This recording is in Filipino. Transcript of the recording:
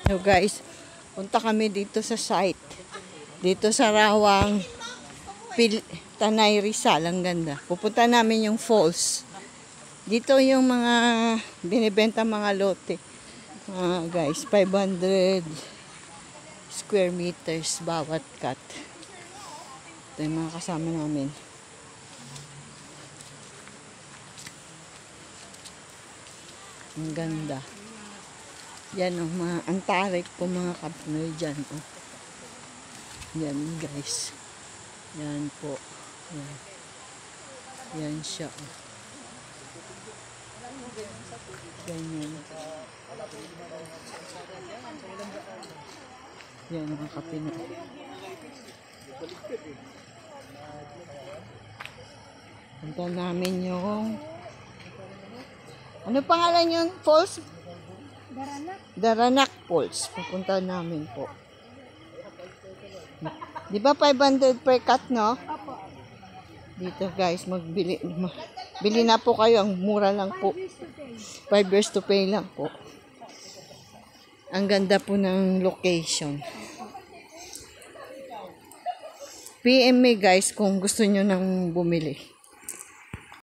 So guys, punta kami dito sa site. Dito sa Rawang Tanay Rizal, ang ganda. Pupunta namin yung falls. Dito yung mga binibenta mga lote. Guys, 500 square meters bawat cut. Ito yung mga kasama namin. Ang ganda. Yan o, ang tarik po mga kapnoy dyan o. Yan guys. Yan po. Yan, yan siya o. Ganyan. Yan mga kapinoy. Punta namin yung ano pangalan yung falls? Daranak Falls. Pupunta namin po. Di ba 500 per cut, no? Opo. Dito guys, bili na po kayo. Ang mura lang po. 5 years to pay lang po. Ang ganda po ng location. PM me guys kung gusto nyo nang bumili.